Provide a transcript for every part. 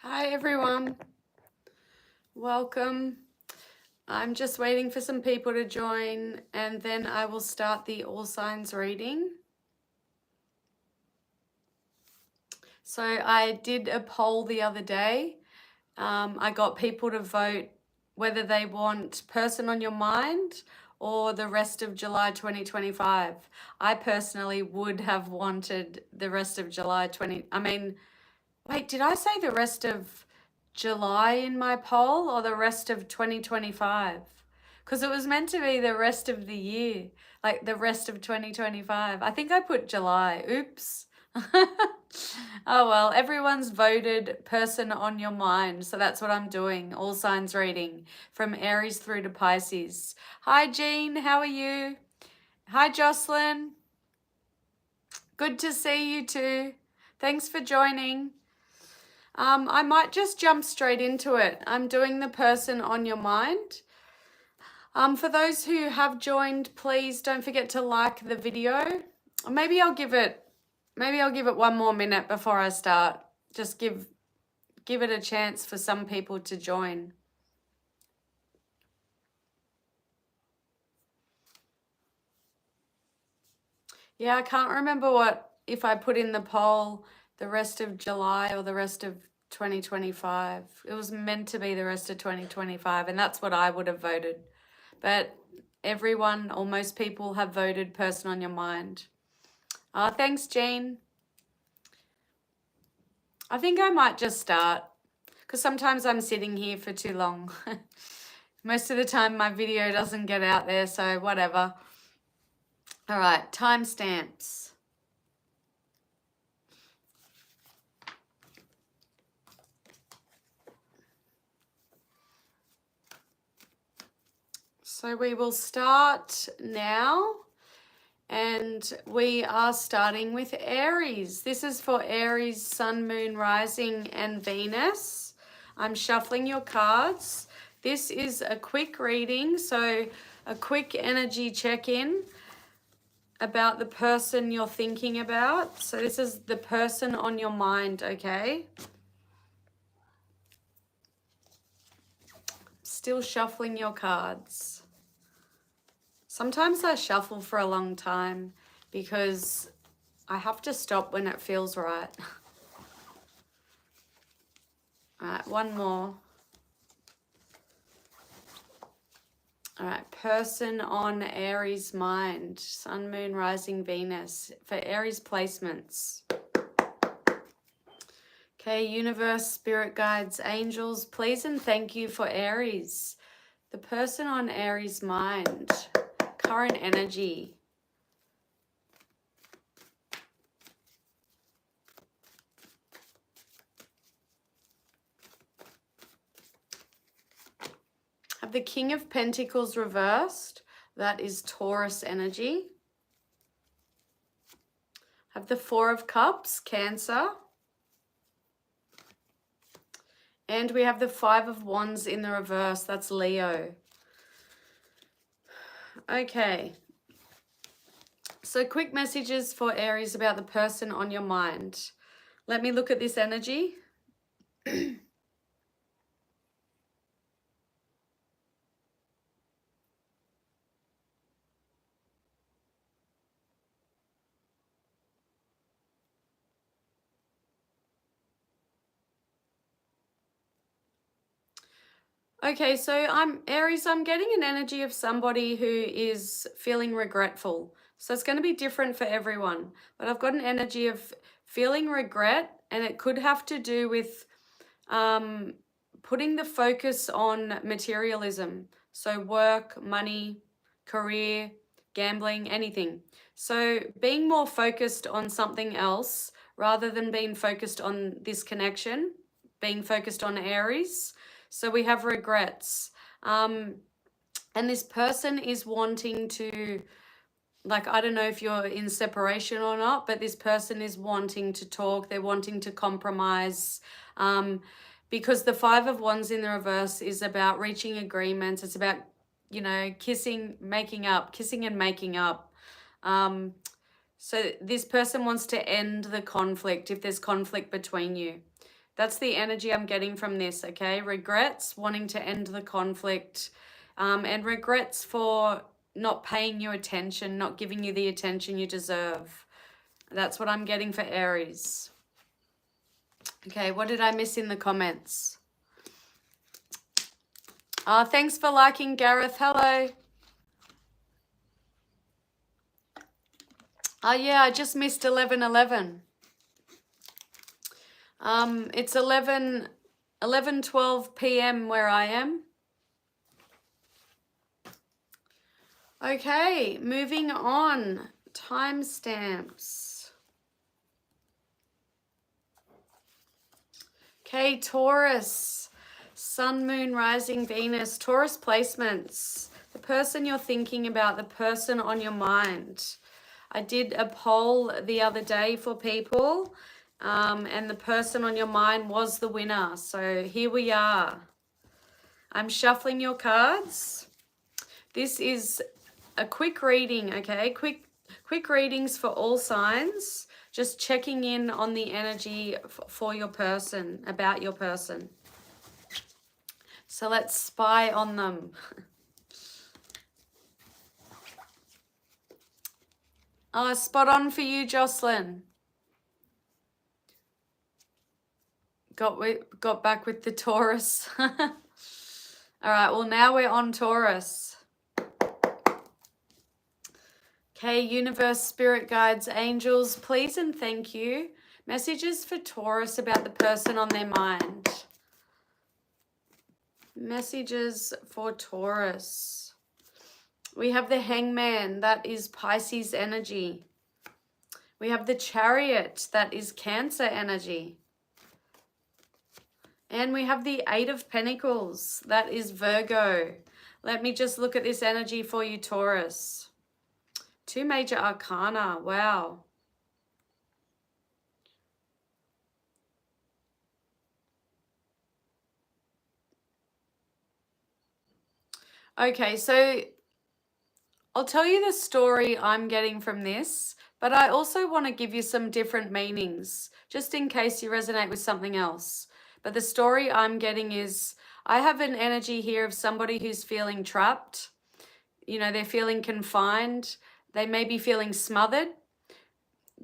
Hi everyone, welcome. I'm just waiting for some people to join and then I will start the all signs reading. So I did a poll the other day. I got people to vote whether they want Person on Your Mind or the rest of July 2025. I personally would have wanted the rest of July 20. Wait, did I say the rest of July in my poll or the rest of 2025? Because it was meant to be the rest of the year, like the rest of 2025. I think I put July. Oops. Oh well, everyone's voted Person on Your Mind. So that's what I'm doing. All signs reading from Aries through to Pisces. Hi, Jean. How are you? Hi, Jocelyn. Good to see you too. Thanks for joining. I might just jump straight into it. I'm doing the Person on Your Mind. For those who have joined, please don't forget to like the video. Maybe I'll give it one more minute before I start. Just give it a chance for some people to join. Yeah, I can't remember if I put in the poll the rest of July or the rest of 2025. It was meant to be the rest of 2025, and that's what I would have voted. But everyone or most people have voted Person on Your Mind. Thanks, Jean. I think I might just start because sometimes I'm sitting here for too long. Most of the time my video doesn't get out there, so whatever. All right, timestamps. So we will start now, and we are starting with Aries. This is for Aries, Sun, Moon, Rising, and Venus. I'm shuffling your cards. This is a quick reading, so a quick energy check-in about the person you're thinking about. So this is the person on your mind, okay? Still shuffling your cards. Sometimes I shuffle for a long time because I have to stop when it feels right. All right, one more. All right, person on Aries mind, Sun, Moon, Rising, Venus for Aries placements. Okay, universe, spirit guides, angels, please and thank you for Aries. The person on Aries mind, current energy. Have the King of Pentacles reversed. That is Taurus energy. Have the Four of Cups, Cancer. And we have the Five of Wands in the reverse. That's Leo. Okay. So quick messages for Aries about the person on your mind. Let me look at this energy. Okay, so Aries, I'm getting an energy of somebody who is feeling regretful. So it's going to be different for everyone. But I've got an energy of feeling regret, and it could have to do with putting the focus on materialism. So work, money, career, gambling, anything. So being more focused on something else rather than being focused on this connection, being focused on Aries. So we have regrets. And this person is wanting to, like, I don't know if you're in separation or not, but this person is wanting to talk. They're wanting to compromise. Because the Five of Wands in the reverse is about reaching agreements. It's about, kissing and making up. So this person wants to end the conflict if there's conflict between you. That's the energy I'm getting from this, okay? Regrets, wanting to end the conflict, and regrets for not paying you attention, not giving you the attention you deserve. That's what I'm getting for Aries. Okay, what did I miss in the comments? Thanks for liking, Gareth. Hello. Oh, yeah, I just missed 11:11. It's 11:12 p.m. where I am. Okay, moving on. Timestamps. Okay, Taurus. Sun, Moon, Rising, Venus. Taurus placements. The person you're thinking about, the person on your mind. I did a poll the other day for people, and the person on your mind was the winner. So here we are. I'm shuffling your cards. This is a quick reading, okay? Quick readings for all signs. Just checking in on the energy for your person, about your person. So let's spy on them. Oh, spot on for you, Jocelyn. Got back with the Taurus. All right, well, now we're on Taurus. Okay, universe, spirit guides, angels, please and thank you. Messages for Taurus about the person on their mind. Messages for Taurus. We have the Hangman, that is Pisces energy. We have the Chariot, that is Cancer energy. And we have the Eight of Pentacles, that is Virgo. Let me just look at this energy for you, Taurus. Two major arcana, wow. Okay, so I'll tell you the story I'm getting from this, but I also want to give you some different meanings, just in case you resonate with something else. But the story I'm getting is, I have an energy here of somebody who's feeling trapped. You know, they're feeling confined. They may be feeling smothered.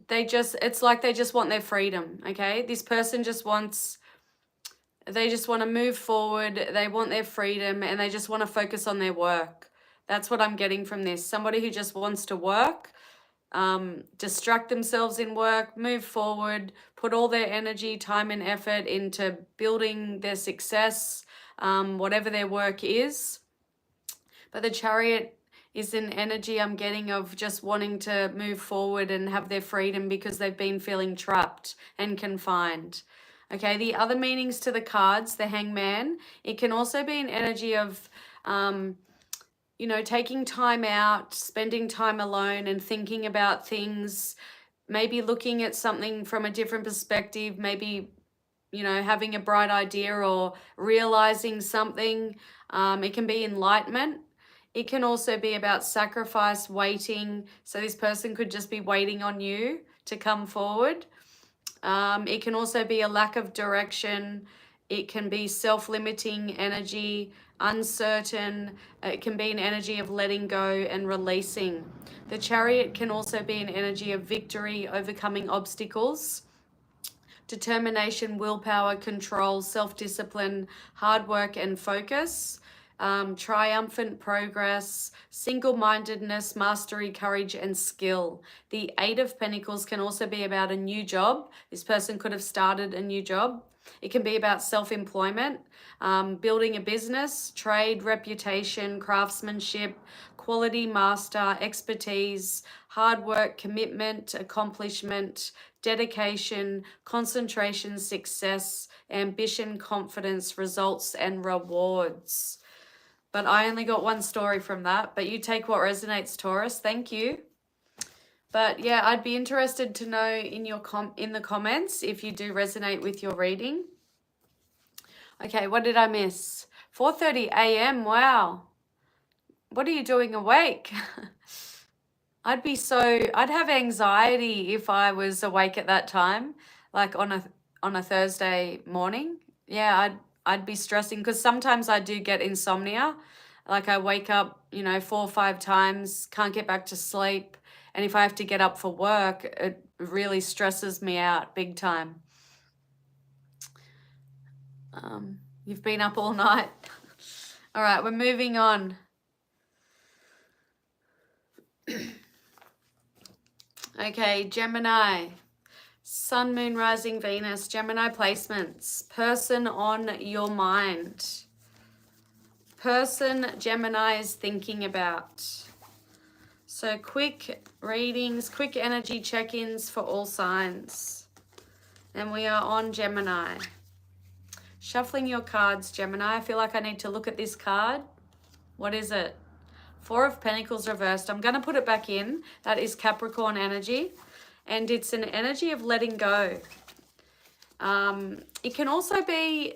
It's like they just want their freedom, okay? This person they just want to move forward. They want their freedom and they just want to focus on their work. That's what I'm getting from this. Somebody who just wants to work, distract themselves in work, move forward, put all their energy, time and effort into building their success, whatever their work is. But the Chariot is an energy I'm getting of just wanting to move forward and have their freedom because they've been feeling trapped and confined. Okay, the other meanings to the cards, the Hangman, it can also be an energy of, you know, taking time out, spending time alone and thinking about things, maybe looking at something from a different perspective, maybe, you know, having a bright idea or realizing something. It can be enlightenment. It can also be about sacrifice, waiting. So this person could just be waiting on you to come forward. It can also be a lack of direction. It can be self-limiting energy, uncertain. It can be an energy of letting go and releasing. The Chariot can also be an energy of victory, overcoming obstacles, determination, willpower, control, self-discipline, hard work and focus. Triumphant progress, single-mindedness, mastery, courage, and skill. The Eight of Pentacles can also be about a new job. This person could have started a new job. It can be about self-employment, building a business, trade, reputation, craftsmanship, quality, master, expertise, hard work, commitment, accomplishment, dedication, concentration, success, ambition, confidence, results, and rewards. But I only got one story from that. But you take what resonates, Taurus. Thank you. But yeah, I'd be interested to know in the comments if you do resonate with your reading. Okay, what did I miss? 4:30 a.m. Wow. What are you doing awake? I'd have anxiety if I was awake at that time, like on on a Thursday morning, yeah, I'd be stressing because sometimes I do get insomnia. Like I wake up, 4 or 5 times, can't get back to sleep. And if I have to get up for work, it really stresses me out big time. You've been up all night. All right, we're moving on. Okay, Gemini. Sun, Moon, Rising, Venus, Gemini placements. Person on your mind. Person Gemini is thinking about. So quick readings, quick energy check-ins for all signs. And we are on Gemini. Shuffling your cards, Gemini. I feel like I need to look at this card. What is it? Four of Pentacles reversed. I'm going to put it back in. That is Capricorn energy. And it's an energy of letting go. It can also be,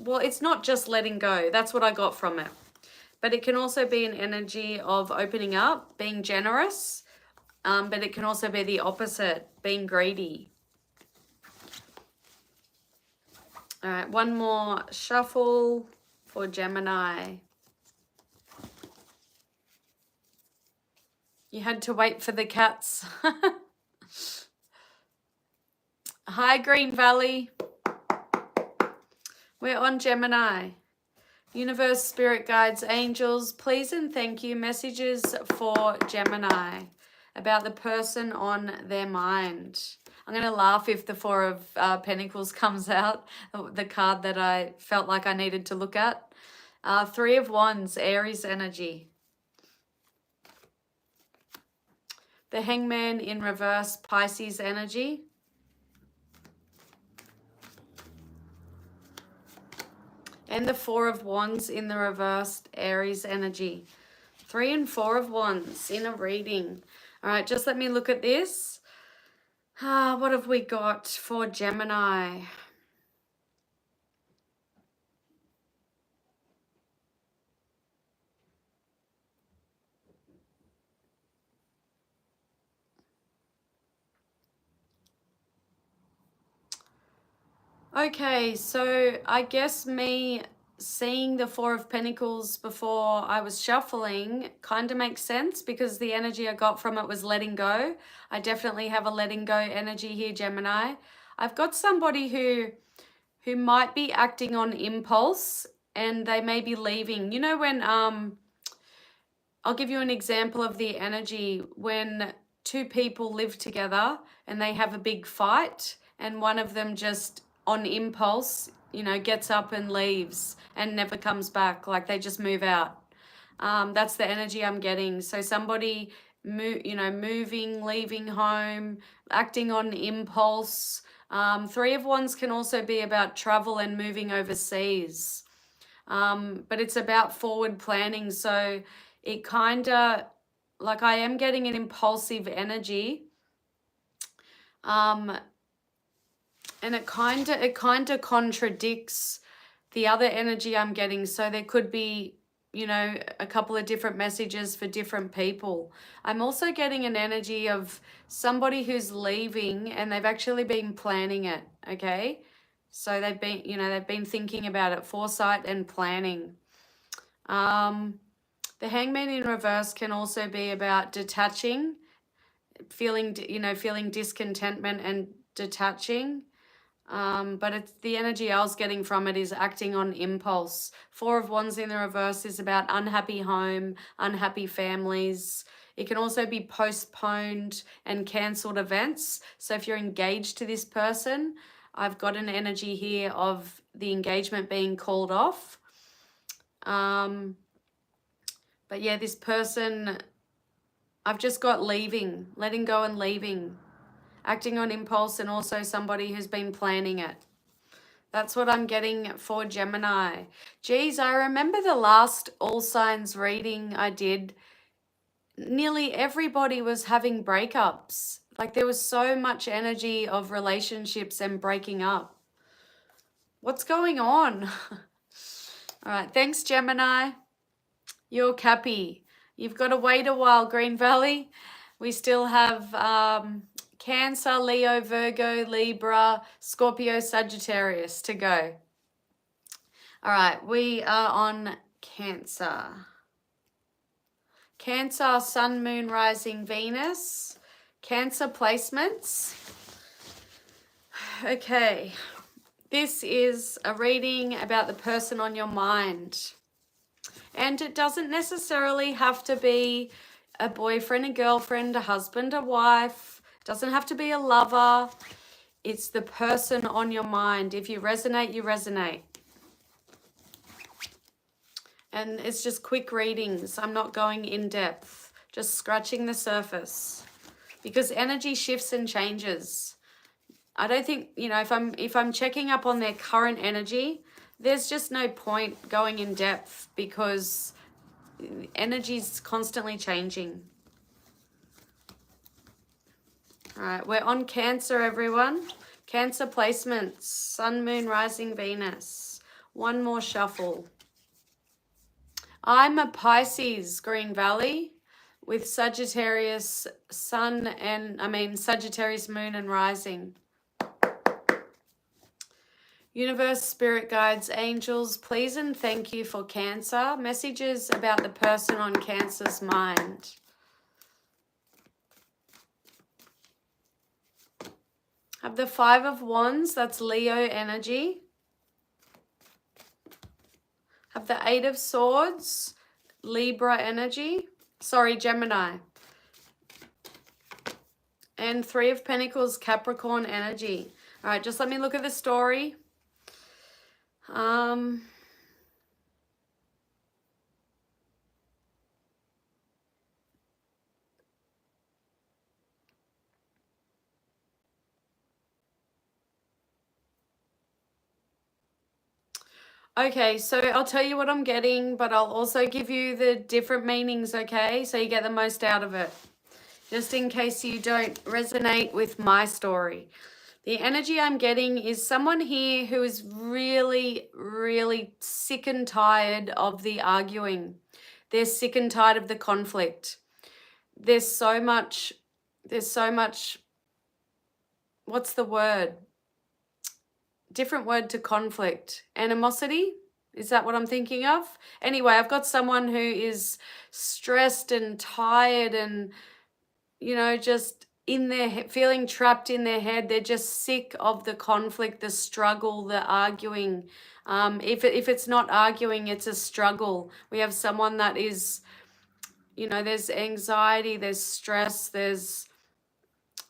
well, it's not just letting go. That's what I got from it. But it can also be an energy of opening up, being generous. But it can also be the opposite, being greedy. All right, one more shuffle for Gemini. You had to wait for the cats. Hi, Green Valley. We're on Gemini. Universe, spirit guides, angels, please and thank you. Messages for Gemini about the person on their mind. I'm going to laugh if the Four of Pentacles comes out, the card that I felt like I needed to look at. Three of Wands, Aries energy. The Hangman in reverse, Pisces energy. And the Four of Wands in the reversed, Aries energy. 3 and 4 of Wands in a reading. All right, just let me look at this. What have we got for Gemini? Okay, so I guess me seeing the Four of Pentacles before I was shuffling kind of makes sense because the energy I got from it was letting go. I definitely have a letting go energy here, Gemini. I've got somebody who might be acting on impulse and they may be leaving. You know when, I'll give you an example of the energy when two people live together and they have a big fight and one of them just on impulse, gets up and leaves and never comes back, like they just move out. That's the energy I'm getting. So somebody, moving, leaving home, acting on impulse. Three of Wands can also be about travel and moving overseas. But it's about forward planning. So it kind of, like I am getting an impulsive energy. And it kind of contradicts the other energy I'm getting. So there could be, a couple of different messages for different people. I'm also getting an energy of somebody who's leaving and they've actually been planning it, okay? So they've been thinking about it, foresight and planning. The Hangman in reverse can also be about detaching, feeling discontentment and detaching. But it's the energy I was getting from it is acting on impulse. Four of Wands in the reverse is about unhappy home, unhappy families. It can also be postponed and cancelled events. So if you're engaged to this person, I've got an energy here of the engagement being called off. But yeah, this person, I've just got leaving, letting go and leaving. Acting on impulse and also somebody who's been planning it. That's what I'm getting for Gemini. Geez, I remember the last all signs reading I did. Nearly everybody was having breakups. Like there was so much energy of relationships and breaking up. What's going on? All right, thanks Gemini. You're Cappy. You've got to wait a while, Green Valley. We still have Cancer, Leo, Virgo, Libra, Scorpio, Sagittarius to go. All right, we are on Cancer. Cancer, Sun, Moon, Rising, Venus. Cancer placements. Okay, this is a reading about the person on your mind. And it doesn't necessarily have to be a boyfriend, a girlfriend, a husband, a wife. It doesn't have to be a lover. It's the person on your mind. If you resonate, you resonate. And it's just quick readings. I'm not going in depth, just scratching the surface. Because energy shifts and changes. I don't think, you know, if I'm checking up on their current energy, there's just no point going in depth because energy's constantly changing. All right, we're on Cancer, everyone. Cancer placements, Sun, Moon, Rising, Venus. One more shuffle. I'm a Pisces, Green Valley, with Sagittarius Sun and, Sagittarius Moon and Rising. Universe, Spirit Guides, Angels, please and thank you for Cancer. Messages about the person on Cancer's mind. Have the Five of Wands, that's Leo energy. Have the Eight of Swords, Libra energy. Sorry, Gemini. And Three of Pentacles, Capricorn energy. All right, just let me look at the story. Okay, so I'll tell you what I'm getting, but I'll also give you the different meanings, okay? So you get the most out of it. Just in case you don't resonate with my story. The energy I'm getting is someone here who is really, really sick and tired of the arguing. They're sick and tired of the conflict. There's so much, what's the word? Different word to conflict. Animosity? Is that what I'm thinking of? Anyway, I've got someone who is stressed and tired and, you know, just in their feeling trapped in their head. They're just sick of the conflict, the struggle, the arguing. If it's not arguing, it's a struggle. We have someone that is, you know, there's anxiety, there's stress, there's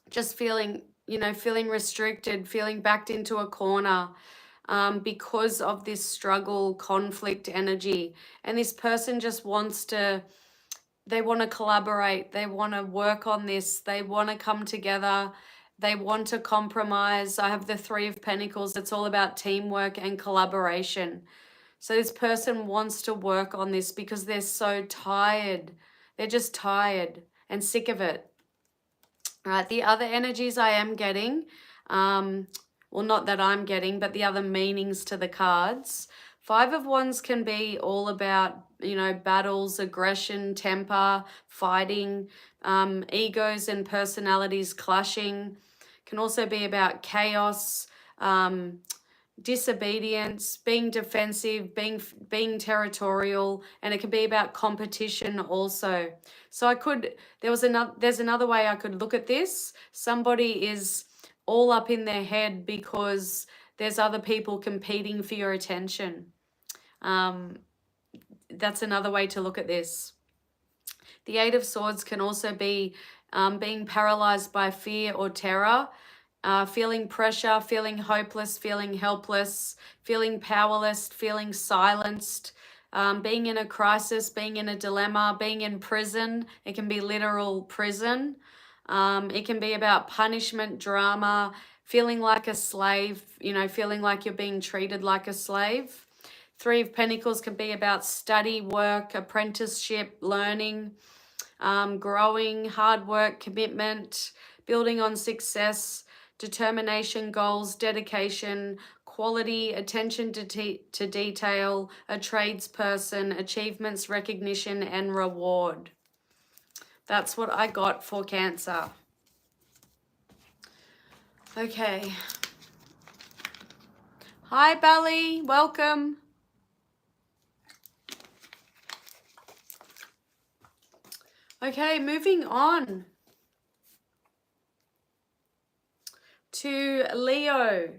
just feeling, you know, feeling restricted, feeling backed into a corner because of this struggle, conflict energy. And this person just wants to, they want to collaborate. They want to work on this. They want to come together. They want to compromise. I have the Three of Pentacles. It's all about teamwork and collaboration. So this person wants to work on this because they're so tired. They're just tired and sick of it. All right, the other energies I am getting, well, not that I'm getting, but the other meanings to the cards. Five of Wands can be all about, you know, battles, aggression, temper, fighting, egos and personalities clashing. Can also be about chaos, disobedience, being defensive, being territorial, and it can be about competition also. So there's another way I could look at this. Somebody is all up in their head because there's other people competing for your attention. That's another way to look at this. The Eight of Swords can also be being paralyzed by fear or terror. Feeling pressure, feeling hopeless, feeling helpless, feeling powerless, feeling silenced, being in a crisis, being in a dilemma, being in prison. It can be literal prison. It can be about punishment, drama, feeling like a slave, you know, feeling like you're being treated like a slave. Three of Pentacles can be about study, work, apprenticeship, learning, growing, hard work, commitment, building on success, determination, goals, dedication, quality, attention to detail, a tradesperson, achievements, recognition, and reward. That's what I got for Cancer. Okay. Hi, Bally. Welcome. Okay, moving on to Leo.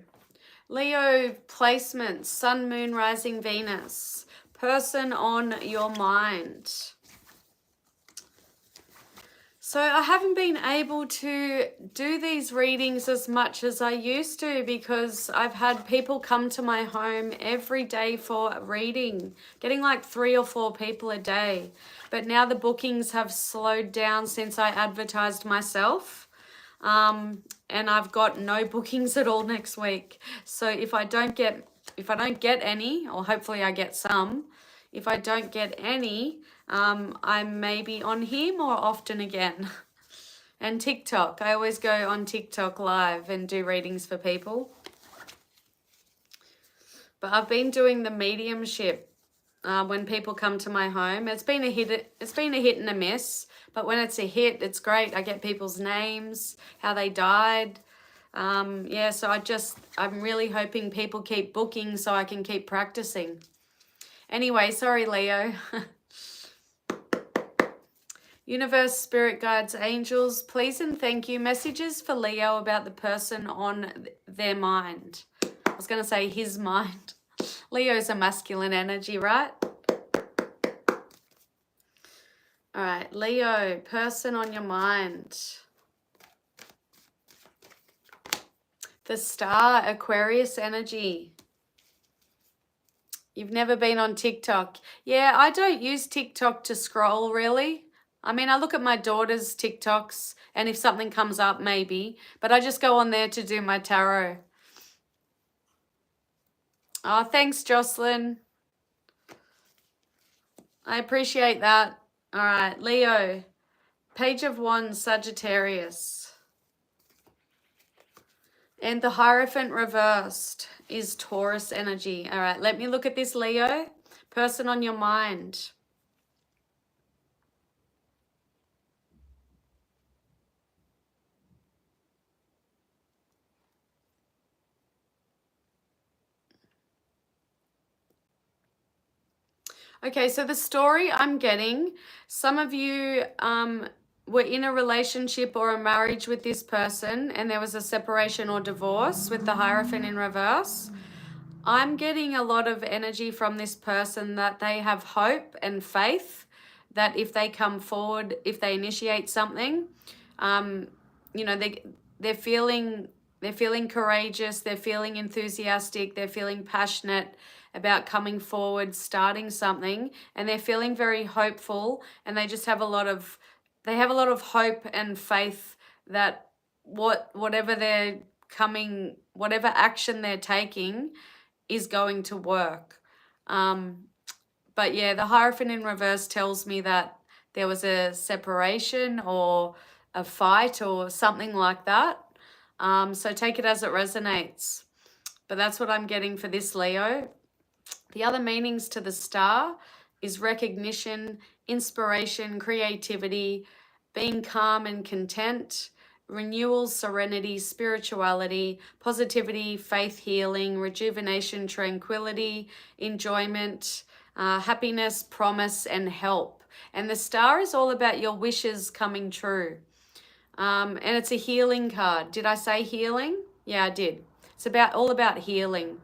Leo placements, Sun, Moon, Rising, Venus. Person on your mind. So I haven't been able to do these readings as much as I used to because I've had people come to my home every day for a reading, getting like 3 or 4 people a day. But now the bookings have slowed down since I advertised myself. And I've got no bookings at all next week. So if I don't get any, or hopefully I get some, if I don't get any, I may be on here more often again. And TikTok. I always go on TikTok live and do readings for people. But I've been doing the mediumship when people come to my home. It's been a hit and a miss. But when it's a hit, it's great. I get people's names, how they died. Yeah, so I'm really hoping people keep booking so I can keep practicing. Anyway, sorry, Leo. Universe, spirit guides, angels, please and thank you. Messages for Leo about the person on their mind. I was going to say his mind. Leo's a masculine energy, right? All right, Leo, person on your mind. The star, Aquarius energy. You've never been on TikTok. Yeah, I don't use TikTok to scroll, really. I mean, I look at my daughter's TikToks, and if something comes up, maybe. But I just go on there to do my tarot. Oh, thanks, Jocelyn. I appreciate that. All right, Leo. Page of Wands, Sagittarius. And the Hierophant reversed is Taurus energy. All right, let me look at this, Leo. Person on your mind. Okay, so the story I'm getting, some of you were in a relationship or a marriage with this person and there was a separation or divorce with the Hierophant in reverse. I'm getting a lot of energy from this person that they have hope and faith that if they come forward, if they initiate something, you know, they're feeling courageous, they're feeling enthusiastic, they're feeling passionate about coming forward, starting something, and they're feeling very hopeful, and they just have a lot of hope and faith that whatever action they're taking is going to work. But yeah, the Hierophant in reverse tells me that there was a separation or a fight or something like that. So take it as it resonates. But that's what I'm getting for this, Leo. The other meanings to the star is recognition, inspiration, creativity, being calm and content, renewal, serenity, spirituality, positivity, faith, healing, rejuvenation, tranquility, enjoyment, happiness, promise, and help. And the star is all about your wishes coming true. And it's a healing card. Did I say healing? Yeah, I did. It's all about healing.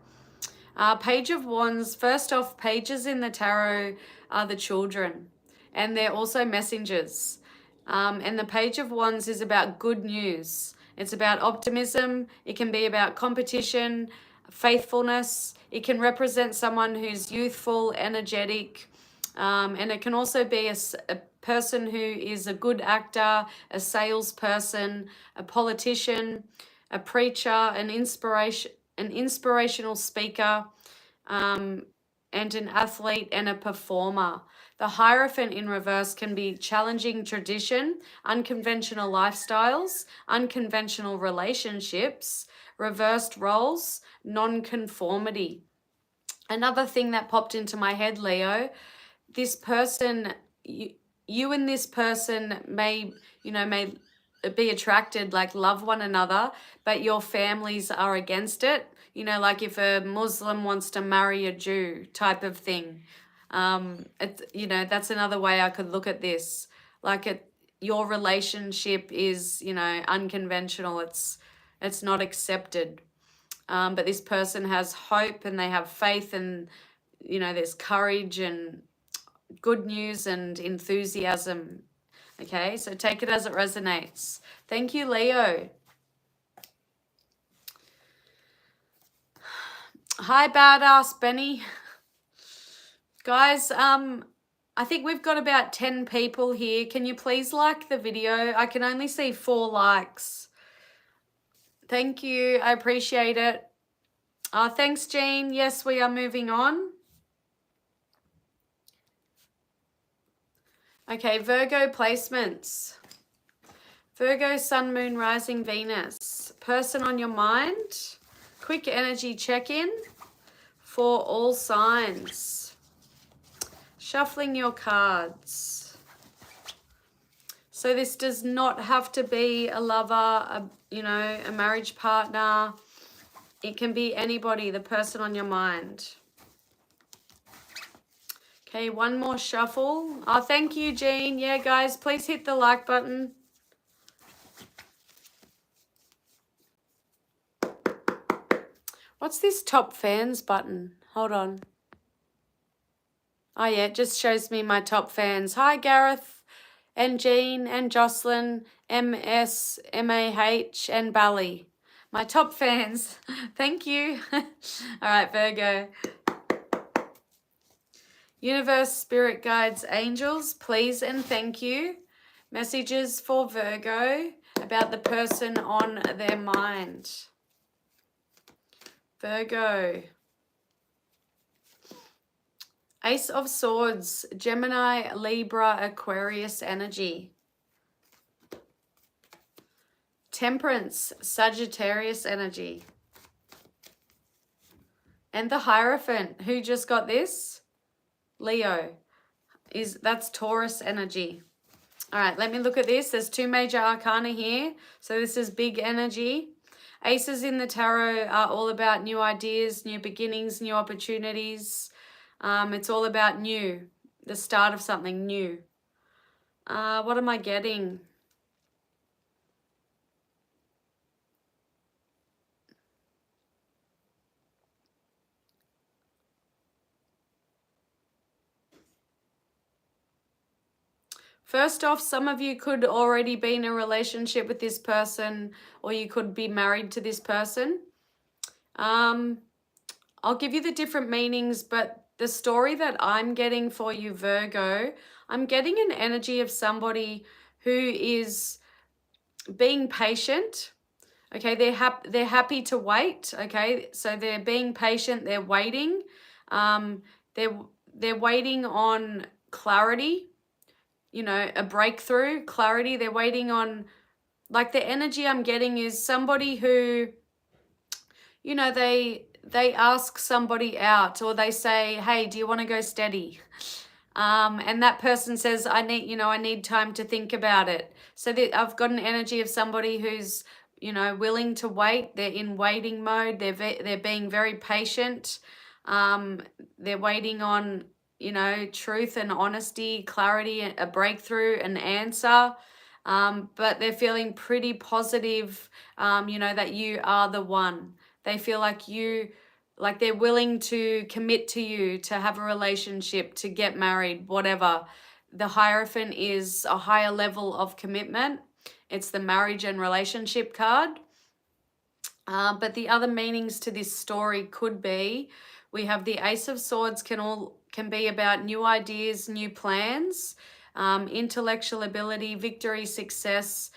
Page of Wands, first off, pages in the tarot are the children, and they're also messengers. And the Page of Wands is about good news. It's about optimism. It can be about competition, faithfulness. It can represent someone who's youthful, energetic, and it can also be a person who is a good actor, a salesperson, a politician, a preacher, an inspirational speaker, and an athlete and a performer. The Hierophant in reverse can be challenging tradition, unconventional lifestyles, unconventional relationships, reversed roles, non-conformity. Another thing that popped into my head, Leo, this person, you and this person may be attracted, like love one another, but your families are against it. You know, like if a Muslim wants to marry a Jew type of thing. You know, that's another way I could look at this. Like your relationship is, you know, unconventional. It's not accepted. But this person has hope and they have faith, and, you know, there's courage and good news and enthusiasm. Okay, so take it as it resonates. Thank you, Leo. Hi, badass Benny. Guys, I think we've got about 10 people here. Can you please like the video? I can only see 4 likes. Thank you. I appreciate it. Thanks, Jean. Yes, we are moving on. Okay, Virgo placements. Virgo, Sun, Moon, Rising, Venus. Person on your mind. Quick energy check-in for all signs. Shuffling your cards. So this does not have to be a lover, you know, a marriage partner. It can be anybody, the person on your mind. Okay, one more shuffle. Oh, thank you, Jean. Yeah, guys, please hit the like button. What's this top fans button? Hold on. Oh, yeah, it just shows me my top fans. Hi, Gareth and Jean and Jocelyn, MS, MAH, and Bally. My top fans. Thank you. All right, Virgo. Universe, spirit guides, angels, please and thank you. Messages for Virgo about the person on their mind. Virgo. Ace of Swords, Gemini, Libra, Aquarius energy. Temperance, Sagittarius energy. And the Hierophant, who just got this? Leo. That's Taurus energy. All right, let me look at this. There's 2 major arcana here. So this is big energy. Aces in the tarot are all about new ideas, new beginnings, new opportunities. It's all about new, the start of something new. What am I getting? First off, some of you could already be in a relationship with this person, or you could be married to this person. I'll give you the different meanings, but the story that I'm getting for you, Virgo, I'm getting an energy of somebody who is being patient. Okay, they're happy to wait. Okay, so they're being patient. They're waiting. They're waiting on clarity. You know, a breakthrough, clarity. They're waiting on, like, the energy I'm getting is somebody who, you know, they ask somebody out, or they say, hey, do you want to go steady? And that person says, I need time to think about it. So I've got an energy of somebody who's, you know, willing to wait. They're in waiting mode. They're being very patient. They're waiting on, you know, truth and honesty, clarity, a breakthrough, an answer. But they're feeling pretty positive, you know, that you are the one. They feel like they're willing to commit to you, to have a relationship, to get married, whatever. The Hierophant is a higher level of commitment. It's the marriage and relationship card. But the other meanings to this story could be, we have the Ace of Swords can be about new ideas, new plans, intellectual ability, victory, success,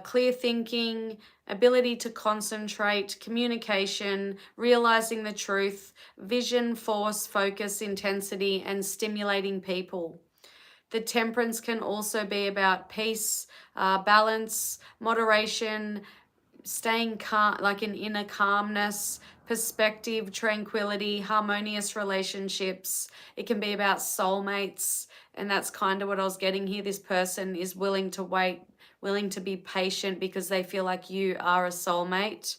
clear thinking, ability to concentrate, communication, realizing the truth, vision, force, focus, intensity, and stimulating people. The Temperance can also be about peace, balance, moderation, staying calm, like an inner calmness, perspective, tranquility, harmonious relationships. It can be about soulmates, and that's kind of what I was getting here. This person is willing to wait, willing to be patient because they feel like you are a soulmate.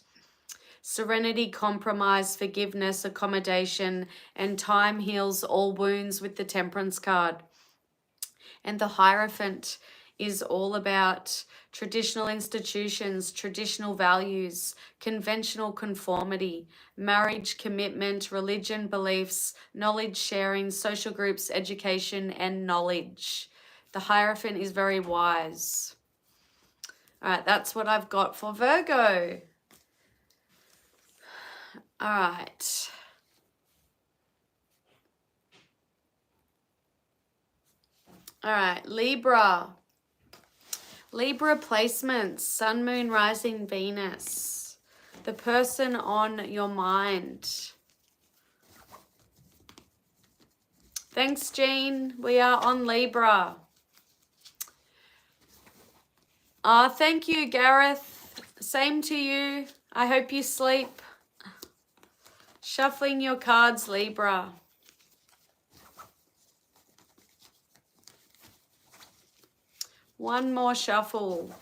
Serenity, compromise, forgiveness, accommodation, and time heals all wounds with the Temperance card. And the Hierophant is all about traditional institutions, traditional values, conventional conformity, marriage, commitment, religion, beliefs, knowledge sharing, social groups, education, and knowledge. The Hierophant is very wise. All right, that's what I've got for Virgo. All right. All right, Libra. Libra placements, Sun, Moon, Rising, Venus. The person on your mind. Thanks, Jean. We are on Libra. Thank you, Gareth. Same to you. I hope you sleep. Shuffling your cards, Libra. One more shuffle.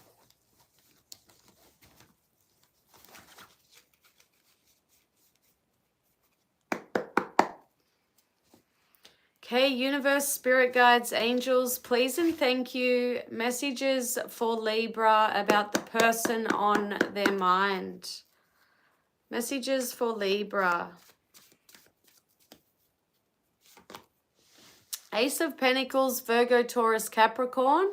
Okay, universe, spirit guides, angels, please and thank you. Messages for Libra about the person on their mind. Messages for Libra. Ace of Pentacles, Virgo, Taurus, Capricorn.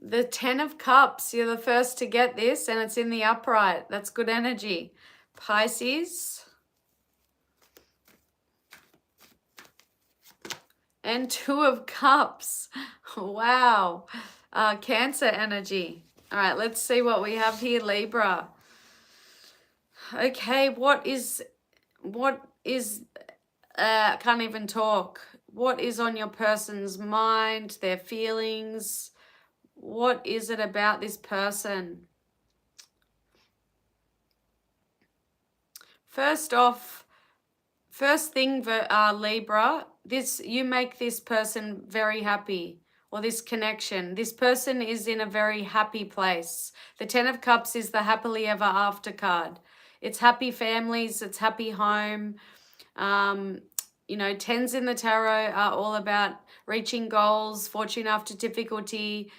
The 10 of Cups, you're the first to get this and it's in the upright. That's good energy. Pisces. And 2 of Cups. Wow. Cancer energy. All right, let's see what we have here, Libra. Okay, can't even talk. What is on your person's mind, their feelings? What is it about this person? First thing, Libra, you make this person very happy, or this connection. This person is in a very happy place. The 10 of Cups is the happily ever after card. It's happy families, it's happy home. You know, 10s in the tarot are all about reaching goals, fortune after difficulty,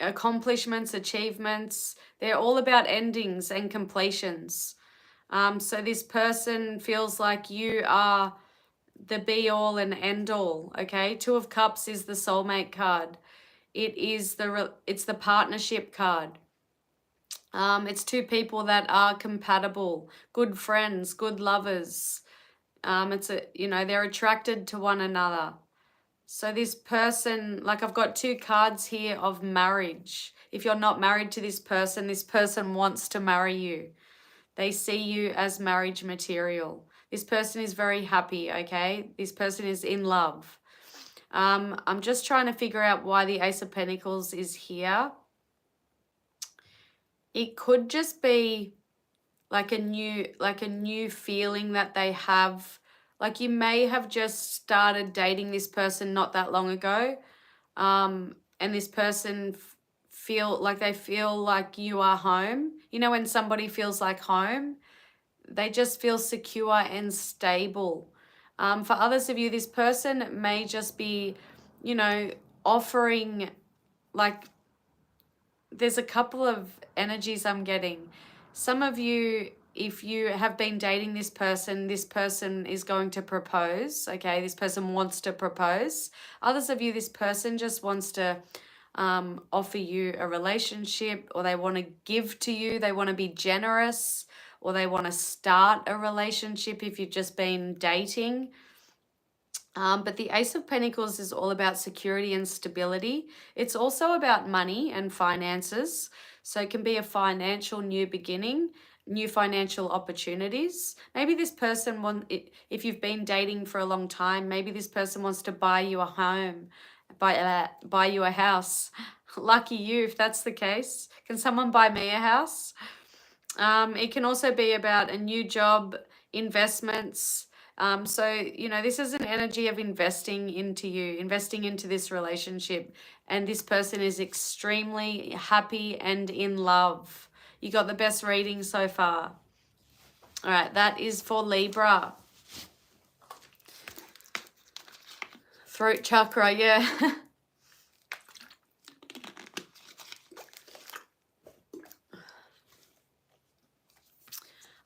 accomplishments, achievements. They're all about endings and completions. So this person feels like you are the be all and end all, okay? 2 of Cups is the soulmate card. It's the partnership card. It's 2 people that are compatible, good friends, good lovers. They're attracted to one another. So this person, like I've got 2 cards here of marriage. If you're not married to this person wants to marry you. They see you as marriage material. This person is very happy, okay? This person is in love. I'm just trying to figure out why the Ace of Pentacles is here. It could just be like a new feeling that they have. Like you may have just started dating this person not that long ago. And this person feel like you are home. You know, when somebody feels like home, they just feel secure and stable. For others of you, this person may just be, offering, like, there's a couple of energies I'm getting. Some of you, if you have been dating this person is going to propose, okay? This person wants to propose. Others of you, this person just wants to offer you a relationship, or they want to give to you, they want to be generous, or they want to start a relationship if you've just been dating. But the Ace of Pentacles is all about security and stability. It's also about money and finances. So it can be a financial new beginning, new financial opportunities. Maybe this person if you've been dating for a long time, maybe this person wants to buy you a home, buy you a house. Lucky you if that's the case. Can someone buy me a house? It can also be about a new job, investments, So, you know, this is an energy of investing into you, investing into this relationship. And this person is extremely happy and in love. You got the best reading so far. All right, that is for Libra. Throat chakra, yeah.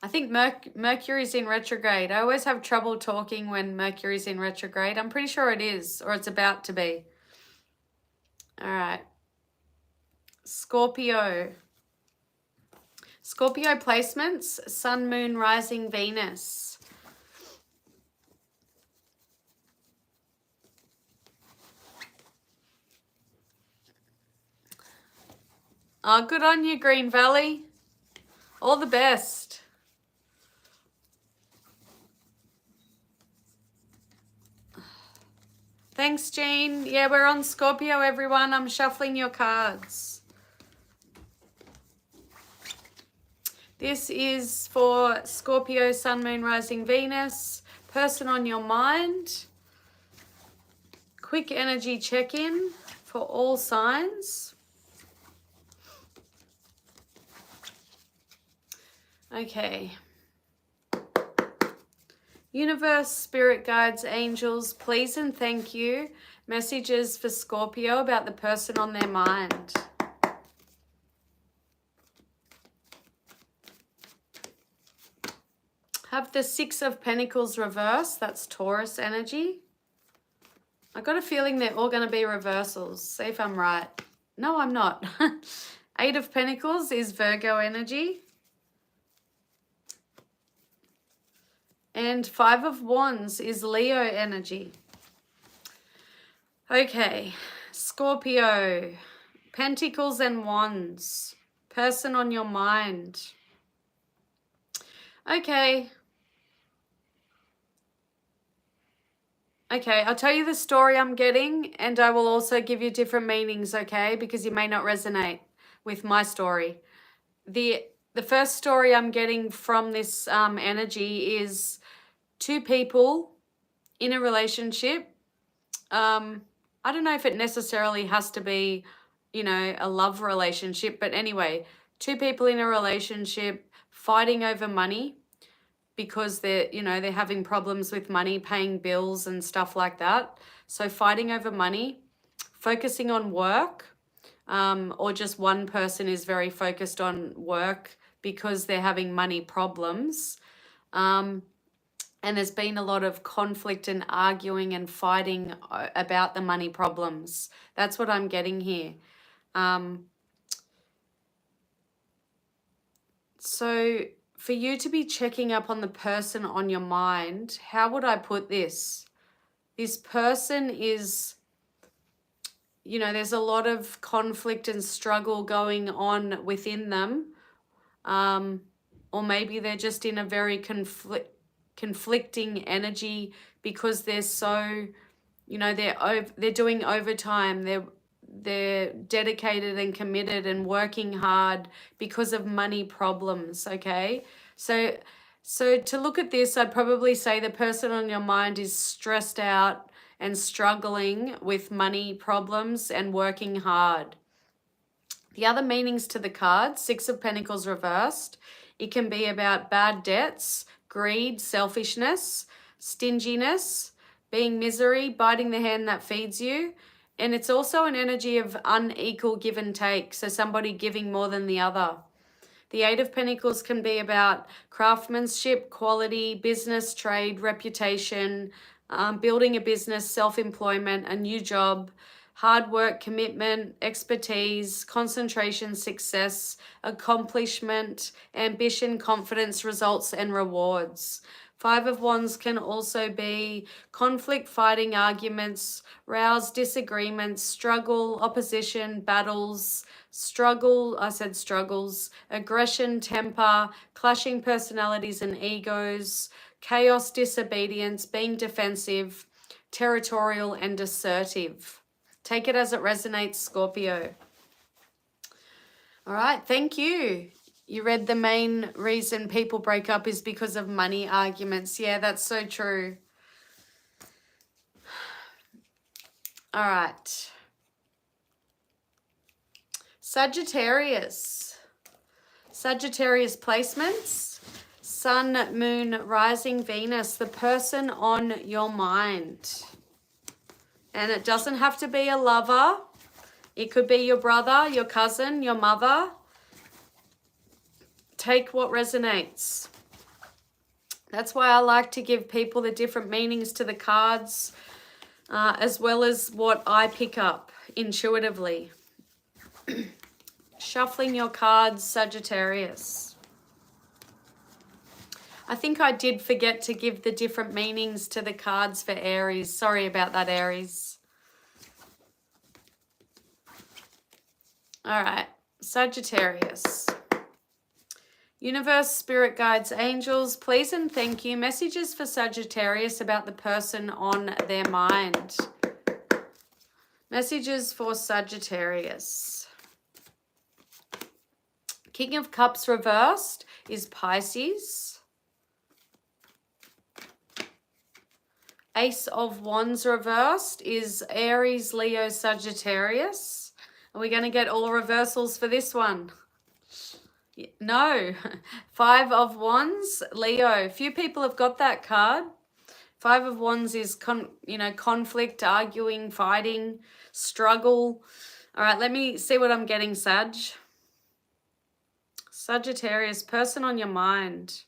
I think Mercury's in retrograde. I always have trouble talking when Mercury's in retrograde. I'm pretty sure it is, or it's about to be. All right. Scorpio. Scorpio placements, Sun, Moon, Rising, Venus. Oh, good on you, Green Valley. All the best. Thanks, Jean. Yeah, we're on Scorpio, everyone. I'm shuffling your cards. This is for Scorpio, Sun, Moon, Rising, Venus. Person on your mind. Quick energy check-in for all signs. Okay. Universe, spirit guides, angels, please and thank you. Messages for Scorpio about the person on their mind. Have the Six of Pentacles reversed. That's Taurus energy. I got a feeling they're all going to be reversals. See if I'm right. No, I'm not. Eight of Pentacles is Virgo energy. And Five of Wands is Leo energy. Okay, Scorpio, Pentacles and Wands, person on your mind. Okay, I'll tell you the story I'm getting, and I will also give you different meanings, okay, because you may not resonate with my story. The first story I'm getting from this energy is two people in a relationship. I don't know if it necessarily has to be, you know, a love relationship, but anyway, two people in a relationship fighting over money because they're, you know, they're having problems with money, paying bills and stuff like that. So fighting over money, focusing on work, or just one person is very focused on work because they're having money problems. And there's been a lot of conflict and arguing and fighting about the money problems. That's what I'm getting here. So for you to be checking up on the person on your mind, how would I put this? This person is, you know, there's a lot of conflict and struggle going on within them. Or maybe they're just in a very conflicting energy because they're so, you know, they're doing overtime, they're dedicated and committed and working hard because of money problems. Okay, so to look at this, I'd probably say the person on your mind is stressed out and struggling with money problems and working hard. The other meanings to the card, Six of Pentacles reversed, it can be about bad debts, greed, selfishness, stinginess, being misery, biting the hand that feeds you. And it's also an energy of unequal give and take, so somebody giving more than the other. The Eight of Pentacles can be about craftsmanship, quality, business, trade, reputation, building a business, self-employment, a new job, hard work, commitment, expertise, concentration, success, accomplishment, ambition, confidence, results, and rewards. Five of Wands can also be conflict, fighting, arguments, rouse, disagreements, struggle, opposition, battles, struggles, aggression, temper, clashing personalities and egos, chaos, disobedience, being defensive, territorial, and assertive. Take it as it resonates, Scorpio. All right, thank you. You read the main reason people break up is because of money arguments. Yeah, that's so true. All right. Sagittarius. Sagittarius placements. Sun, Moon, Rising, Venus. The person on your mind. And it doesn't have to be a lover. It could be your brother, your cousin, your mother. Take what resonates. That's why I like to give people the different meanings to the cards, as well as what I pick up intuitively. Shuffling your cards, Sagittarius. I think I did forget to give the different meanings to the cards for Aries. Sorry about that, Aries. All right, Sagittarius. Universe, spirit guides, angels, please and thank you. Messages for Sagittarius about the person on their mind. Messages for Sagittarius. King of Cups reversed is Pisces. Ace of Wands reversed is Aries, Leo, Sagittarius. Are we going to get all reversals for this one? No. Five of Wands, Leo. Few people have got that card. Five of Wands is conflict, arguing, fighting, struggle. All right, let me see what I'm getting, Sag. Sagittarius, person on your mind.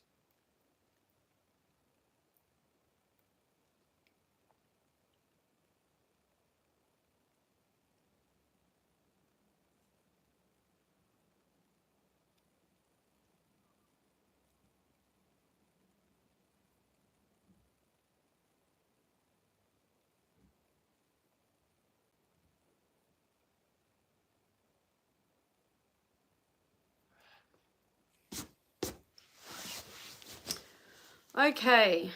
Okay,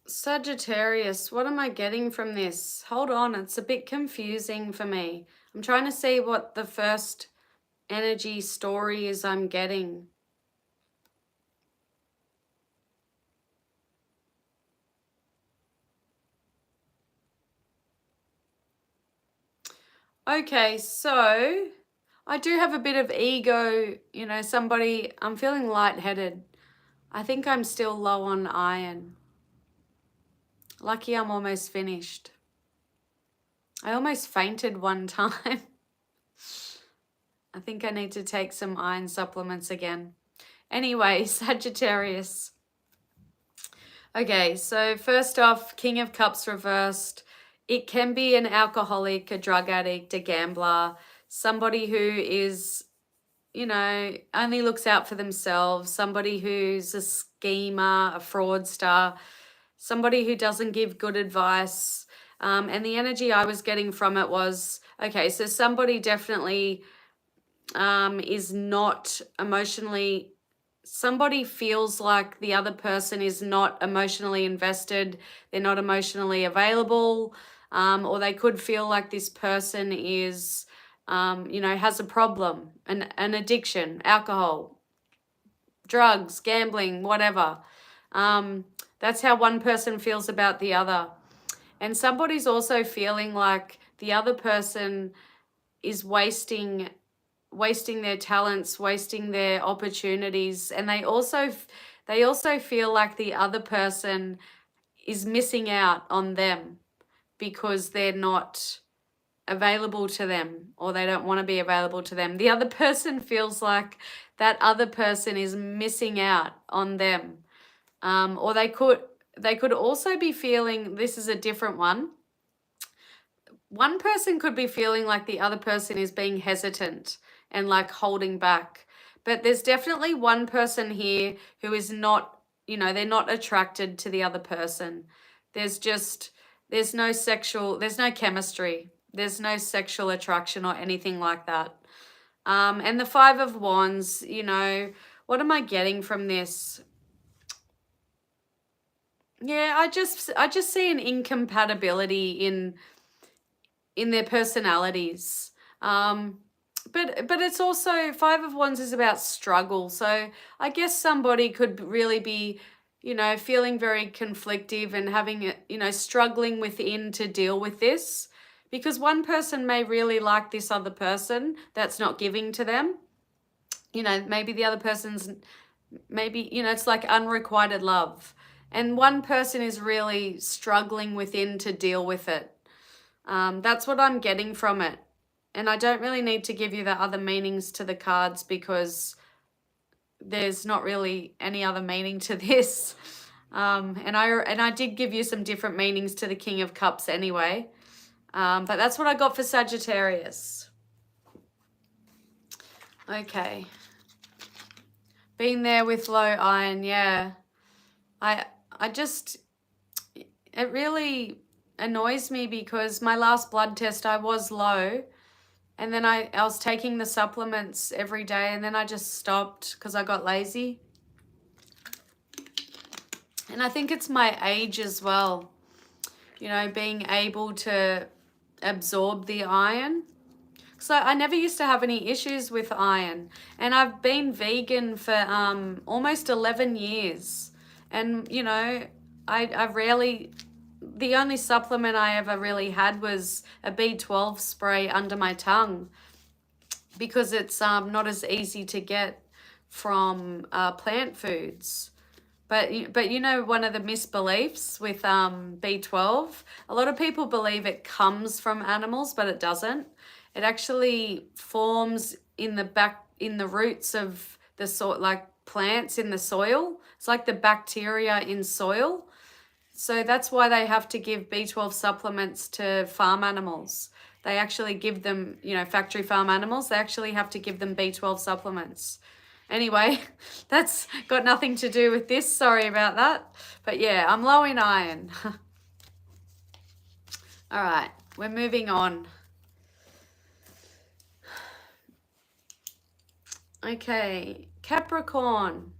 Sagittarius, what am I getting from this? Hold on, it's a bit confusing for me. I'm trying to see what the first energy story is I'm getting. Okay, so I do have a bit of ego, somebody, I'm feeling lightheaded. I think I'm still low on iron. Lucky I'm almost finished. I almost fainted one time. I think I need to take some iron supplements again. Anyway, Sagittarius. Okay, so first off, King of Cups reversed. It can be an alcoholic, a drug addict, a gambler, somebody who is, only looks out for themselves, somebody who's a schemer, a fraudster, somebody who doesn't give good advice. And the energy I was getting from it was, okay, so somebody definitely is not emotionally, somebody feels like the other person is not emotionally invested, they're not emotionally available, or they could feel like this person is, has a problem, an addiction, alcohol, drugs, gambling, whatever. That's how one person feels about the other. And somebody's also feeling like the other person is wasting their talents, wasting their opportunities, and they also feel like the other person is missing out on them because they're not available to them, or they don't want to be available to them. The other person feels like that other person is missing out on them, or they could also be feeling, this is a different one. One person could be feeling like the other person is being hesitant and like holding back. But there's definitely one person here who is not, they're not attracted to the other person. There's no chemistry. There's no sexual attraction or anything like that. And the Five of Wands, what am I getting from this? Yeah, I just see an incompatibility in their personalities. But it's also, Five of Wands is about struggle. So I guess somebody could really be, feeling very conflictive and having, struggling within to deal with this. Because one person may really like this other person that's not giving to them. Maybe the other person's, it's like unrequited love. And one person is really struggling within to deal with it. That's what I'm getting from it. And I don't really need to give you the other meanings to the cards because there's not really any other meaning to this. And I did give you some different meanings to the King of Cups anyway. But that's what I got for Sagittarius. Okay. Been there with low iron, yeah. It really annoys me because my last blood test I was low, and then I was taking the supplements every day, and then I just stopped because I got lazy. And I think it's my age as well, being able to absorb the iron. So I never used to have any issues with iron, and I've been vegan for almost 11 years. And I rarely, the only supplement I ever really had was a B12 spray under my tongue because it's not as easy to get from plant foods. But one of the misbeliefs with B12, a lot of people believe it comes from animals, but it doesn't. It actually forms in the roots of the soil, like plants in the soil. It's like the bacteria in soil. So that's why they have to give B12 supplements to farm animals. They actually give them, factory farm animals, they actually have to give them B12 supplements. Anyway, that's got nothing to do with this. Sorry about that. But yeah, I'm low in iron. All right, we're moving on. Okay, Capricorn.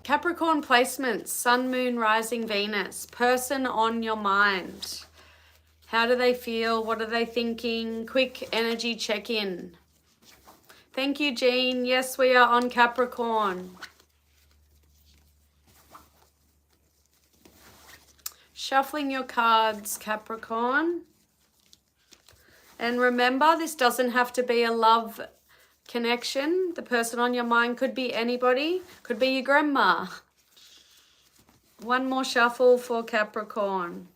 Capricorn placements, Sun, Moon, Rising, Venus. Person on your mind. How do they feel? What are they thinking? Quick energy check-in. Thank you, Jean. Yes, we are on Capricorn. Shuffling your cards, Capricorn. And remember, this doesn't have to be a love connection. The person on your mind could be anybody. Could be your grandma. One more shuffle for Capricorn.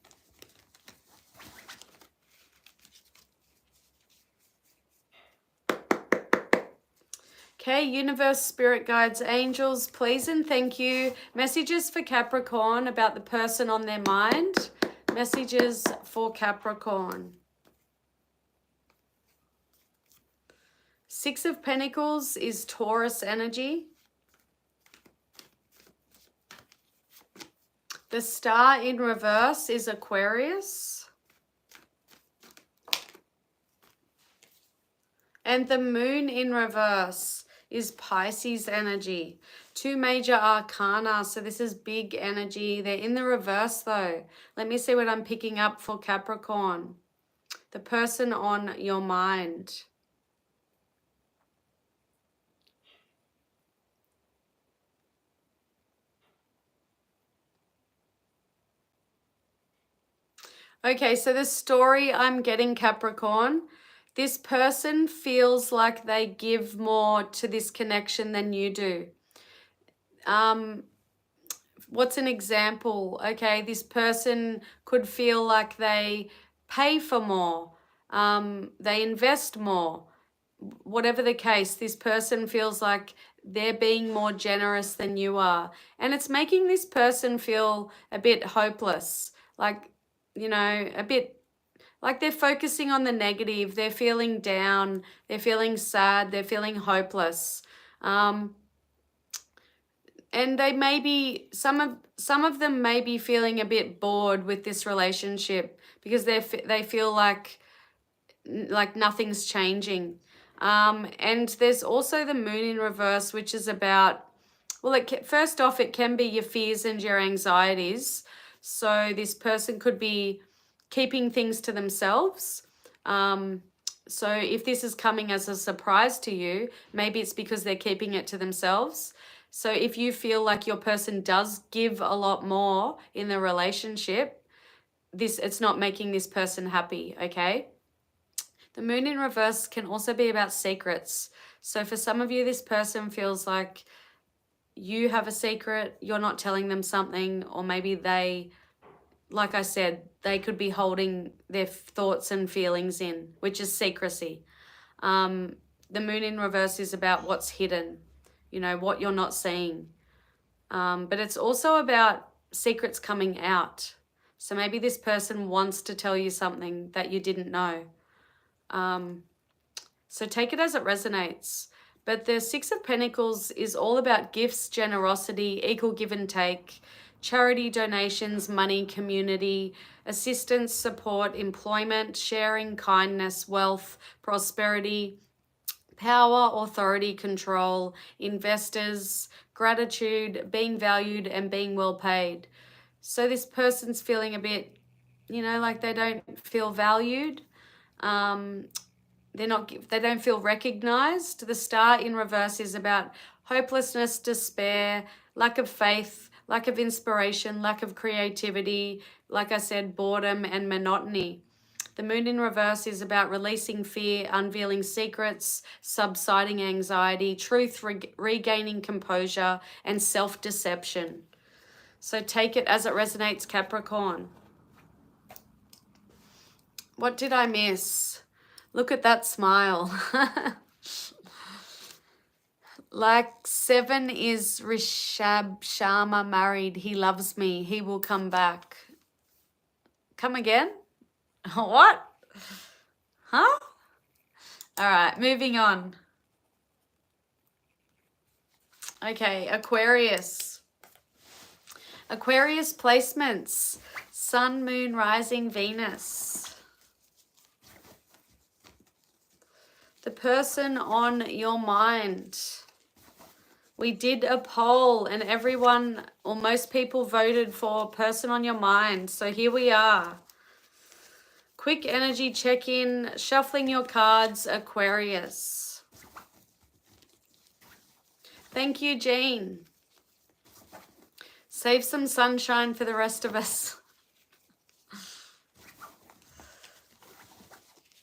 Okay, universe, spirit guides, angels, please and thank you. Messages for Capricorn about the person on their mind. Messages for Capricorn. Six of Pentacles is Taurus energy. The Star in reverse is Aquarius. And the Moon in reverse is Pisces energy. Two major arcana, so this is big energy. They're in the reverse though. Let me see what I'm picking up for Capricorn. The person on your mind. Okay, so the story I'm getting, Capricorn, this person feels like they give more to this connection than you do. What's an example? Okay, this person could feel like they pay for more, they invest more. Whatever the case, this person feels like they're being more generous than you are. And it's making this person feel a bit hopeless, like, a bit like they're focusing on the negative. They're feeling down, they're feeling sad, they're feeling hopeless. And they may be, some of them may be feeling a bit bored with this relationship because they feel like nothing's changing. And there's also the Moon in reverse, which is about, well, first off, it can be your fears and your anxieties. So this person could be keeping things to themselves. So if this is coming as a surprise to you, maybe it's because they're keeping it to themselves. So if you feel like your person does give a lot more in the relationship, it's not making this person happy, okay? The moon in reverse can also be about secrets. So for some of you, this person feels like you have a secret, you're not telling them something, or maybe they, like I said, they could be holding their thoughts and feelings in, which is secrecy. The moon in reverse is about what's hidden, you know, what you're not seeing. But it's also about secrets coming out. So maybe this person wants to tell you something that you didn't know. So take it as it resonates. But the Six of Pentacles is all about gifts, generosity, equal give and take, charity, donations, money, community, assistance, support, employment, sharing, kindness, wealth, prosperity, power, authority, control, investors, gratitude, being valued, and being well paid. So this person's feeling a bit, you know, like they don't feel valued. They don't feel recognized. The Star in reverse is about hopelessness, despair, lack of faith, lack of inspiration, lack of creativity, like I said, boredom and monotony. The Moon in reverse is about releasing fear, unveiling secrets, subsiding anxiety, truth, regaining composure, and self-deception. So take it as it resonates, Capricorn. What did I miss? Look at that smile. Like 7 is Rishabh Sharma married. He loves me. He will come back. Come again? What? Huh? All right, moving on. Okay, Aquarius. Aquarius placements. Sun, Moon, Rising, Venus. The person on your mind. We did a poll and everyone, or most people, voted for person on your mind. So here we are. Quick energy check-in, shuffling your cards, Aquarius. Thank you, Jean. Save some sunshine for the rest of us.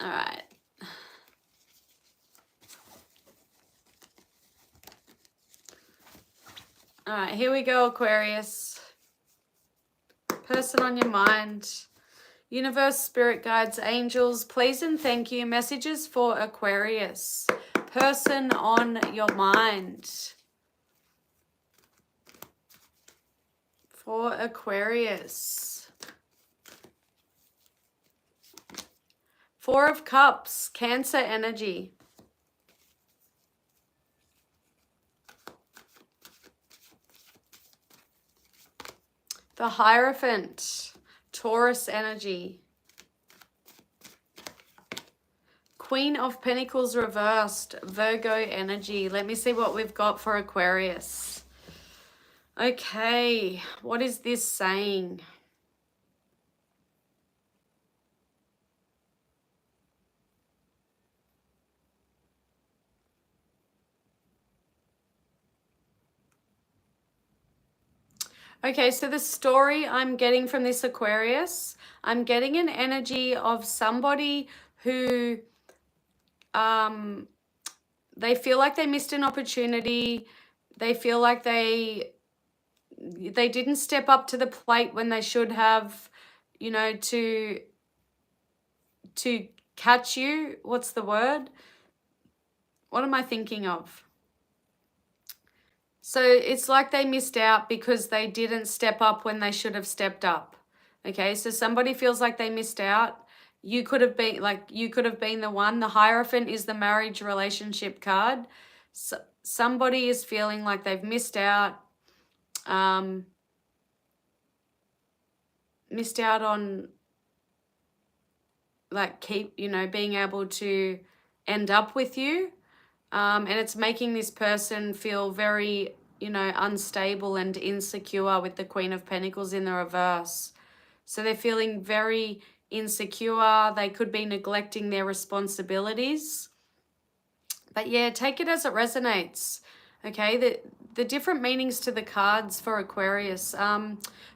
All right. All right, here we go, Aquarius. Person on your mind. Universe, spirit guides, angels, please and thank you. Messages for Aquarius. Person on your mind. For Aquarius. 4 of Cups, Cancer energy. The Hierophant, Taurus energy. Queen of Pentacles reversed, Virgo energy. Let me see what we've got for Aquarius. Okay, what is this saying? Okay, so the story I'm getting from this Aquarius, I'm getting an energy of somebody who they feel like they missed an opportunity. They feel like they didn't step up to the plate when they should have, you know, to catch you. What's the word? What am I thinking of? So it's like they missed out because they didn't step up when they should have stepped up. Okay, so somebody feels like they missed out. You could have been the one. The Hierophant is the marriage relationship card. So somebody is feeling like they've missed out. Missed out on like being able to end up with you. And it's making this person feel very, unstable and insecure with the Queen of Pentacles in the reverse. So they're feeling very insecure. They could be neglecting their responsibilities. But yeah, take it as it resonates. Okay, the different meanings to the cards for Aquarius.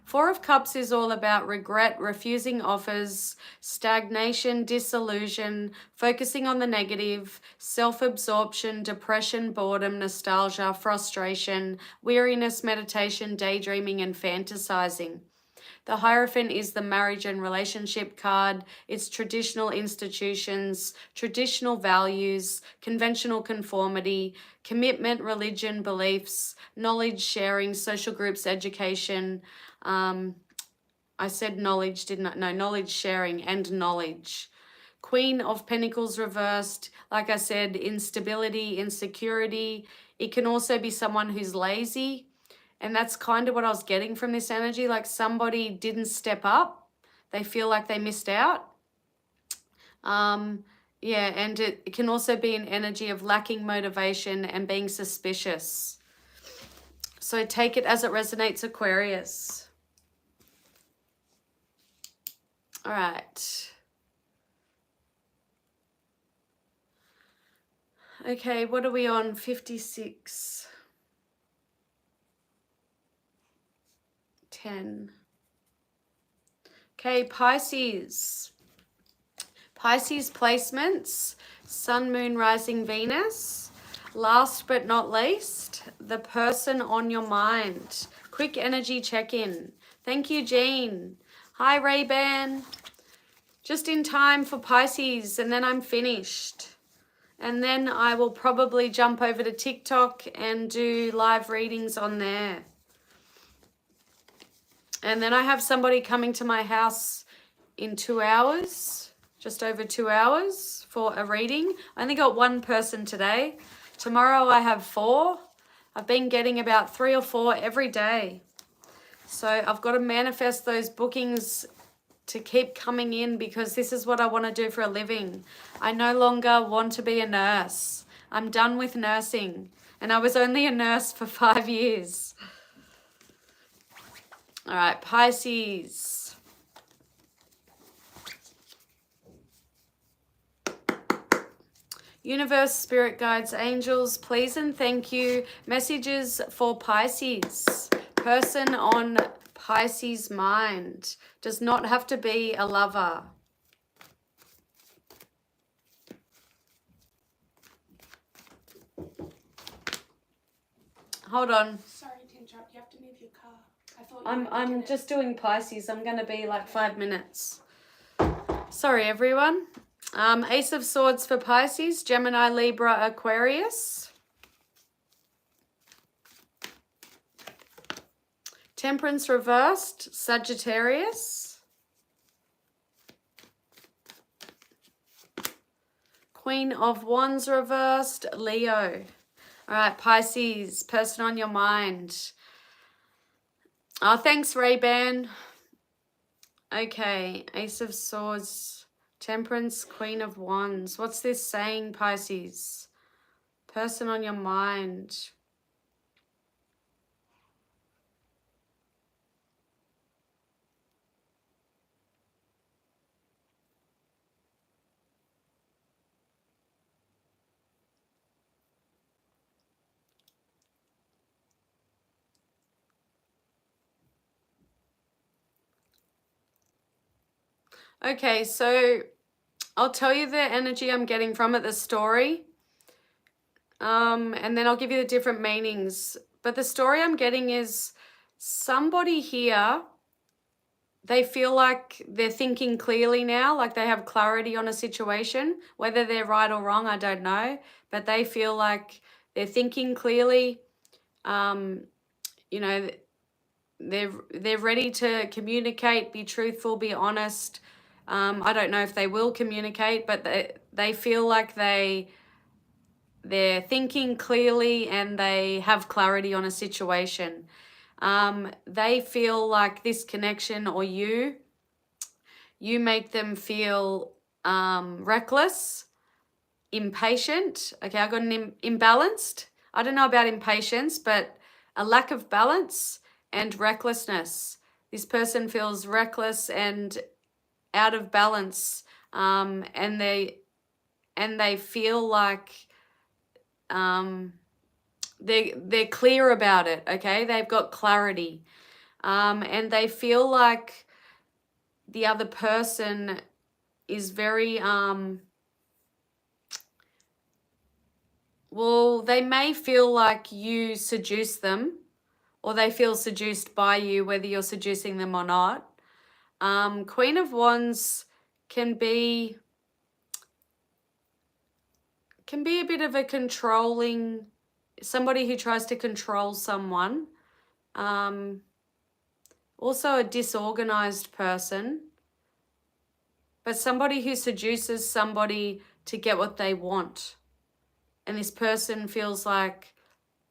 Four of Cups is all about regret, refusing offers, stagnation, disillusion, focusing on the negative, self-absorption, depression, boredom, nostalgia, frustration, weariness, meditation, daydreaming, and fantasizing. The Hierophant is the marriage and relationship card. It's traditional institutions, traditional values, conventional conformity, commitment, religion, beliefs, knowledge sharing, social groups, education. I said knowledge, didn't I? No, knowledge sharing and knowledge. Queen of Pentacles reversed, like I said, instability, insecurity. It can also be someone who's lazy. And that's kind of what I was getting from this energy. Like somebody didn't step up. They feel like they missed out. Yeah, and it can also be an energy of lacking motivation and being suspicious. So take it as it resonates, Aquarius. All right. Okay, what are we on? 56. 10. Okay, Pisces. Pisces placements, Sun, Moon, Rising, Venus. Last but not least, the person on your mind. Quick energy check-in. Thank you, Jean. Hi, Ray-Ban. Just in time for Pisces, and then I'm finished. And then I will probably jump over to TikTok and do live readings on there. And then I have somebody coming to my house in 2 hours, just over 2 hours for a reading. I only got one person today. Tomorrow I have 4. I've been getting about 3 or 4 every day. So I've got to manifest those bookings to keep coming in because this is what I want to do for a living. I no longer want to be a nurse. I'm done with nursing. And I was only a nurse for 5 years. All right, Pisces. Universe, spirit guides, angels, please and thank you. Messages for Pisces. Person on Pisces mind. Does not have to be a lover. Hold on. Sorry to interrupt. You have to move your car. I thought I'm just doing Pisces. I'm going to be like 5 minutes. Sorry, everyone. Ace of Swords for Pisces, Gemini, Libra, Aquarius. Temperance reversed, Sagittarius. Queen of Wands reversed, Leo. All right, Pisces, person on your mind. Oh, thanks, Ray-Ban. Okay, Ace of Swords, Temperance, Queen of Wands. What's this saying, Pisces? Person on your mind. Okay, so I'll tell you the energy I'm getting from it, the story. And then I'll give you the different meanings. But the story I'm getting is somebody here, they feel like they're thinking clearly now, like they have clarity on a situation. Whether they're right or wrong, I don't know. But they feel like they're thinking clearly. You know, they're ready to communicate, be truthful, be honest. I don't know if they will communicate, but they feel like they're thinking clearly and they have clarity on a situation. They feel like this connection or you make them feel reckless, impatient. Okay, I got an imbalanced. I don't know about impatience, but a lack of balance and recklessness. This person feels reckless and out of balance, and they feel like they're clear about it. Okay, they've got clarity, and they feel like the other person is very well, they may feel like you seduce them, or they feel seduced by you, whether you're seducing them or not. Queen of Wands can be a bit of a controlling, somebody who tries to control someone. Also a disorganized person, but somebody who seduces somebody to get what they want. And this person feels like,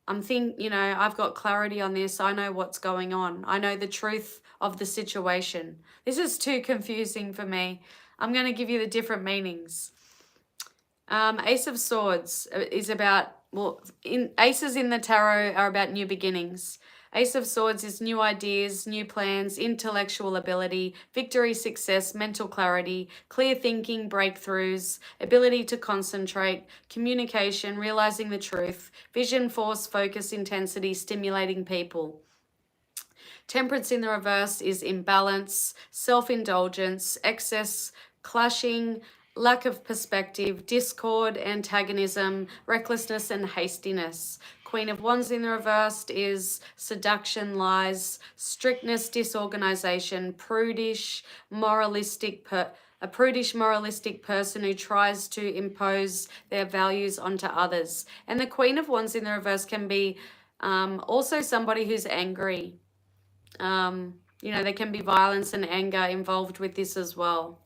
I've got clarity on this. I know what's going on. I know the truth of the situation. This is too confusing for me. I'm going to give you the different meanings. Ace of Swords is about, aces in the tarot are about new beginnings. Ace of Swords is new ideas, new plans, intellectual ability, victory, success, mental clarity, clear thinking, breakthroughs, ability to concentrate, communication, realizing the truth, vision, force, focus, intensity, stimulating people. Temperance in the reverse is imbalance, self-indulgence, excess, clashing, lack of perspective, discord, antagonism, recklessness, and hastiness. Queen of Wands in the reverse is seduction, lies, strictness, disorganization, prudish, a prudish, moralistic person who tries to impose their values onto others. And the Queen of Wands in the reverse can be also somebody who's angry. There can be violence and anger involved with this as well.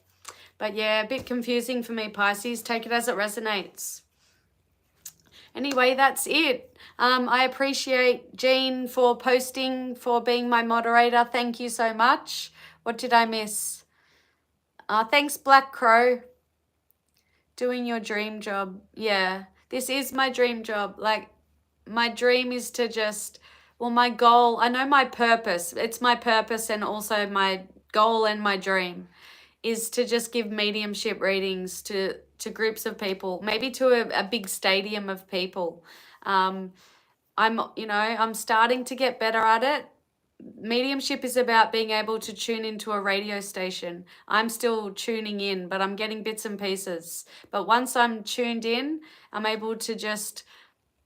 But yeah, a bit confusing for me, Pisces. Take it as it resonates. Anyway, that's it. I appreciate Jean for posting, for being my moderator. Thank you so much. What did I miss? Thanks, Black Crow. Doing your dream job. Yeah, this is my dream job. Like, my dream is to just, my goal, I know my purpose. It's my purpose and also my goal and my dream is to just give mediumship readings to groups of people, maybe to a big stadium of people. I'm starting to get better at it. Mediumship is about being able to tune into a radio station. I'm still tuning in, but I'm getting bits and pieces. But once I'm tuned in, I'm able to just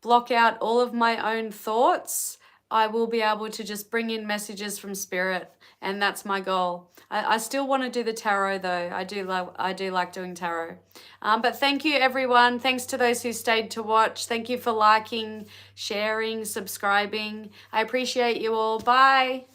block out all of my own thoughts. I will be able to just bring in messages from spirit, and that's my goal. I still want to do the tarot though. I do like doing tarot. But thank you everyone. Thanks to those who stayed to watch. Thank you for liking, sharing, subscribing. I appreciate you all. Bye.